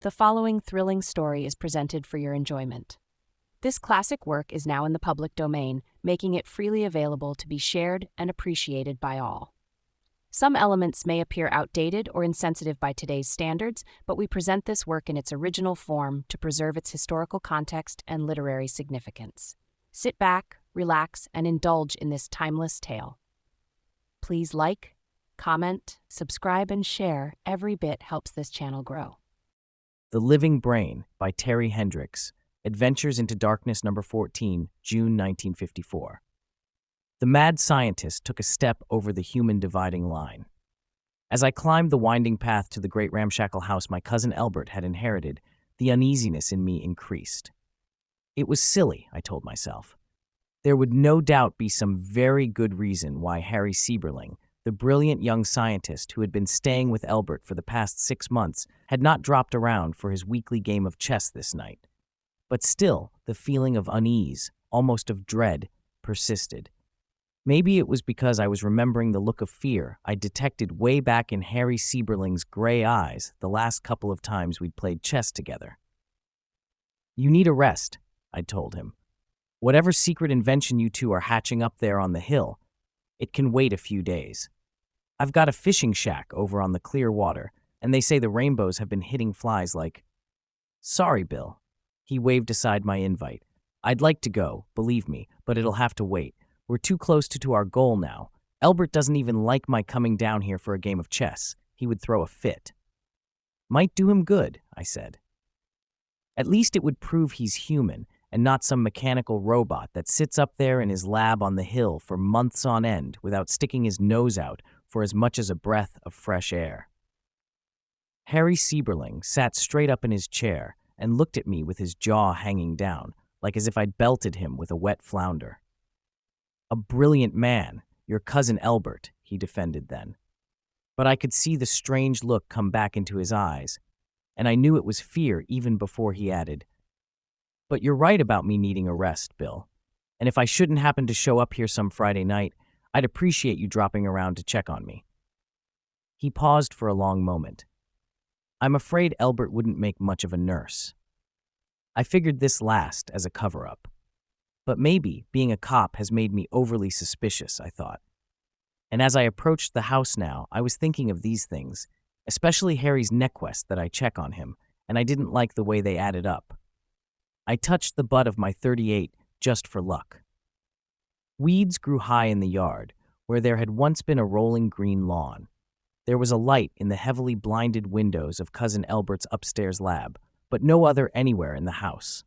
The following thrilling story is presented for your enjoyment. This classic work is now in the public domain, making it freely available to be shared and appreciated by all. Some elements may appear outdated or insensitive by today's standards, but we present this work in its original form to preserve its historical context and literary significance. Sit back, relax, and indulge in this timeless tale. Please like, comment, subscribe, and share. Every bit helps this channel grow. The Living Brain by Terry Hendryx Adventures into Darkness No. 14, June 1954. The mad scientist took a step over the human dividing line. As I climbed the winding path to the great ramshackle house my cousin Albert had inherited, the uneasiness in me increased. It was silly, I told myself. There would no doubt be some very good reason why Harry Sieberling, the brilliant young scientist who had been staying with Albert for the past 6 months, had not dropped around for his weekly game of chess this night. But still, the feeling of unease, almost of dread, persisted. Maybe it was because I was remembering the look of fear I detected way back in Harry Sieberling's gray eyes the last couple of times we'd played chess together. "You need a rest," I'd told him. "Whatever secret invention you two are hatching up there on the hill, it can wait a few days. I've got a fishing shack over on the clear water, and they say the rainbows have been hitting flies like—" "Sorry, Bill." He waved aside my invite. "I'd like to go, believe me, but it'll have to wait. We're too close to our goal now. Albert doesn't even like my coming down here for a game of chess. He would throw a fit." "Might do him good," I said. "At least it would prove he's human and not some mechanical robot that sits up there in his lab on the hill for months on end without sticking his nose out for as much as a breath of fresh air." Harry Sieberling sat straight up in his chair and looked at me with his jaw hanging down, like as if I'd belted him with a wet flounder. "A brilliant man, your cousin Albert," he defended then. But I could see the strange look come back into his eyes, and I knew it was fear even before he added, "But you're right about me needing a rest, Bill. And if I shouldn't happen to show up here some Friday night, I'd appreciate you dropping around to check on me." He paused for a long moment. "I'm afraid Albert wouldn't make much of a nurse." I figured this last as a cover-up. But maybe being a cop has made me overly suspicious, I thought. And as I approached the house now, I was thinking of these things, especially Harry's nequest that I check on him, and I didn't like the way they added up. I touched the butt of my .38 just for luck. Weeds grew high in the yard, where there had once been a rolling green lawn. There was a light in the heavily blinded windows of Cousin Albert's upstairs lab, but no other anywhere in the house.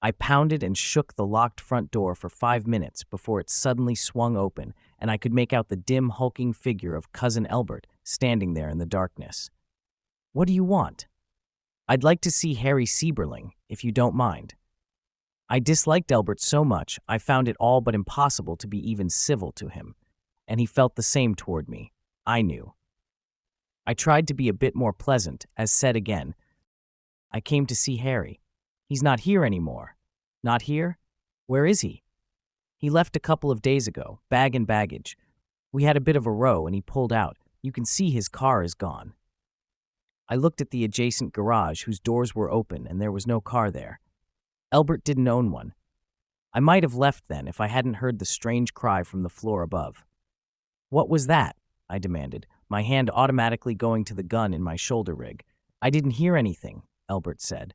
I pounded and shook the locked front door for 5 minutes before it suddenly swung open, and I could make out the dim, hulking figure of Cousin Albert standing there in the darkness. "What do you want?" "I'd like to see Harry Sieberling, if you don't mind." I disliked Albert so much I found it all but impossible to be even civil to him, and he felt the same toward me, I knew. I tried to be a bit more pleasant, as said again, "I came to see Harry. He's not here anymore." "Not here? Where is he?" "He left a couple of days ago, bag and baggage. We had a bit of a row and he pulled out. You can see his car is gone." I looked at the adjacent garage whose doors were open and there was no car there. Albert didn't own one. I might have left then if I hadn't heard the strange cry from the floor above. "What was that?" I demanded, my hand automatically going to the gun in my shoulder rig. "I didn't hear anything," Albert said.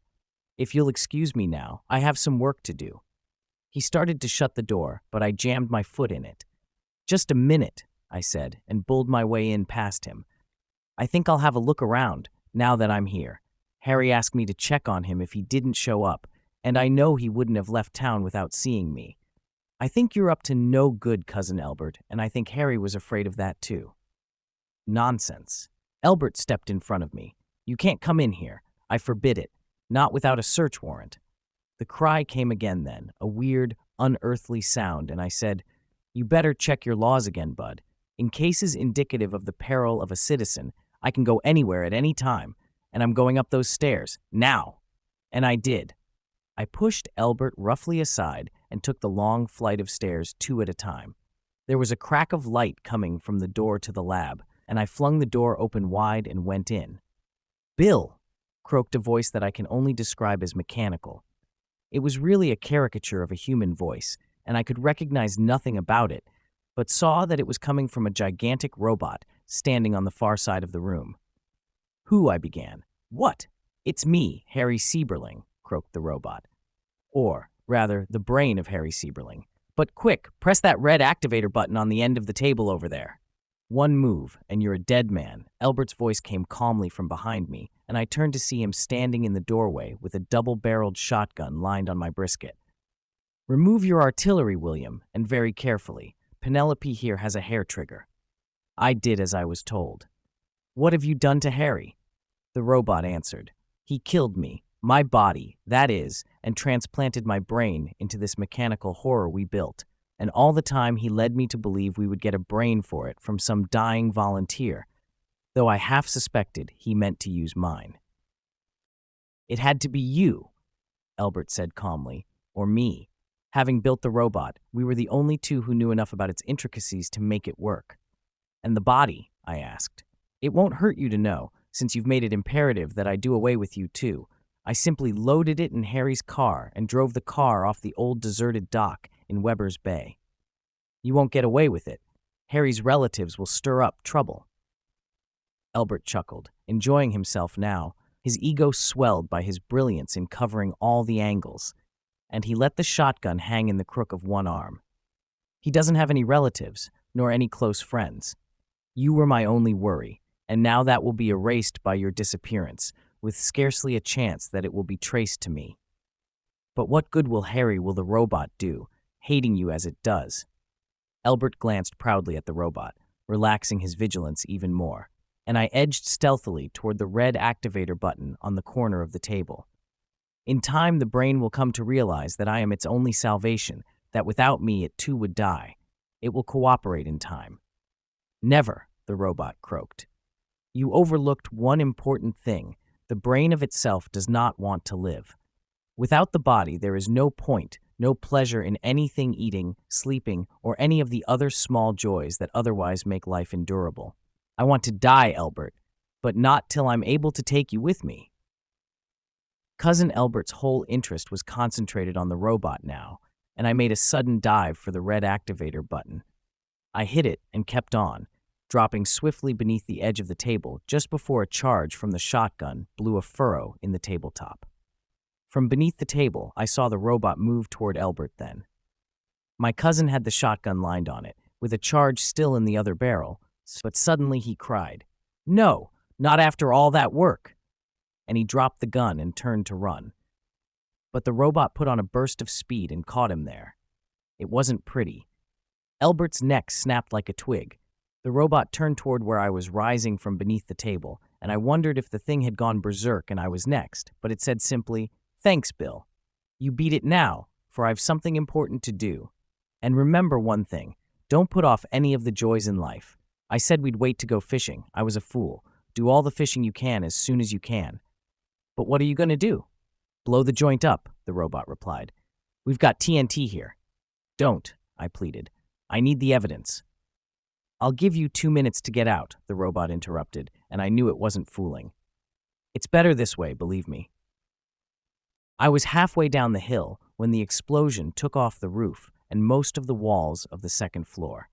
"If you'll excuse me now, I have some work to do." He started to shut the door, but I jammed my foot in it. "Just a minute," I said, and bulled my way in past him. "I think I'll have a look around, now that I'm here. Harry asked me to check on him if he didn't show up, and I know he wouldn't have left town without seeing me. I think you're up to no good, Cousin Albert, and I think Harry was afraid of that too." "Nonsense." Albert stepped in front of me. "You can't come in here. I forbid it. Not without a search warrant." The cry came again then, a weird, unearthly sound, and I said, "You better check your laws again, bud. In cases indicative of the peril of a citizen, I can go anywhere at any time, and I'm going up those stairs, now." And I did. I pushed Albert roughly aside and took the long flight of stairs 2 at a time. There was a crack of light coming from the door to the lab, and I flung the door open wide and went in. "Bill!" croaked a voice that I can only describe as mechanical. It was really a caricature of a human voice, and I could recognize nothing about it, but saw that it was coming from a gigantic robot standing on the far side of the room. "Who?" I began. "What? It's me, Harry Sieberling," croaked the robot. Or, rather, the brain of Harry Sieberling. "But quick, press that red activator button on the end of the table over there." "One move, and you're a dead man." Albert's voice came calmly from behind me, and I turned to see him standing in the doorway with a double-barreled shotgun lined on my brisket. "Remove your artillery, William, and very carefully. Penelope here has a hair trigger." I did as I was told. "What have you done to Harry?" The robot answered. "He killed me, my body, that is, and transplanted my brain into this mechanical horror we built. And all the time he led me to believe we would get a brain for it from some dying volunteer, though I half suspected he meant to use mine." "It had to be you," Albert said calmly, "or me. Having built the robot, we were the only two who knew enough about its intricacies to make it work." "And the body?" I asked. "It won't hurt you to know, since you've made it imperative that I do away with you too. I simply loaded it in Harry's car and drove the car off the old deserted dock in Weber's Bay." "You won't get away with it. Harry's relatives will stir up trouble." Albert chuckled, enjoying himself now, his ego swelled by his brilliance in covering all the angles, and he let the shotgun hang in the crook of one arm. "He doesn't have any relatives, nor any close friends. You were my only worry, and now that will be erased by your disappearance, with scarcely a chance that it will be traced to me. But what good will the robot do, hating you as it does?" Albert glanced proudly at the robot, relaxing his vigilance even more, and I edged stealthily toward the red activator button on the corner of the table. "In time, the brain will come to realize that I am its only salvation, that without me it too would die. It will cooperate in time." "Never," the robot croaked. "You overlooked one important thing. The brain of itself does not want to live. Without the body, there is no point, no pleasure in anything eating, sleeping, or any of the other small joys that otherwise make life endurable. I want to die, Albert, but not till I'm able to take you with me." Cousin Albert's whole interest was concentrated on the robot now, and I made a sudden dive for the red activator button. I hit it and kept on, dropping swiftly beneath the edge of the table just before a charge from the shotgun blew a furrow in the tabletop. From beneath the table, I saw the robot move toward Albert then. My cousin had the shotgun lined on it, with a charge still in the other barrel, but suddenly he cried, "No, not after all that work!" And he dropped the gun and turned to run. But the robot put on a burst of speed and caught him there. It wasn't pretty. Albert's neck snapped like a twig. The robot turned toward where I was rising from beneath the table, and I wondered if the thing had gone berserk and I was next, but it said simply, "Thanks, Bill. You beat it now, for I've something important to do. And remember one thing, don't put off any of the joys in life. I said we'd wait to go fishing. I was a fool. Do all the fishing you can as soon as you can." "But what are you going to do?" "Blow the joint up," the robot replied. "We've got TNT here." "Don't," I pleaded. "I need the evidence." "I'll give you 2 minutes to get out," the robot interrupted, and I knew it wasn't fooling. "It's better this way, believe me." I was halfway down the hill when the explosion took off the roof and most of the walls of the second floor.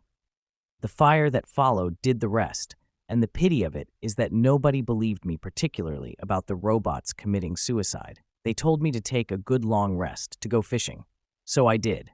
The fire that followed did the rest, and the pity of it is that nobody believed me particularly about the robots committing suicide. They told me to take a good long rest, to go fishing. So I did.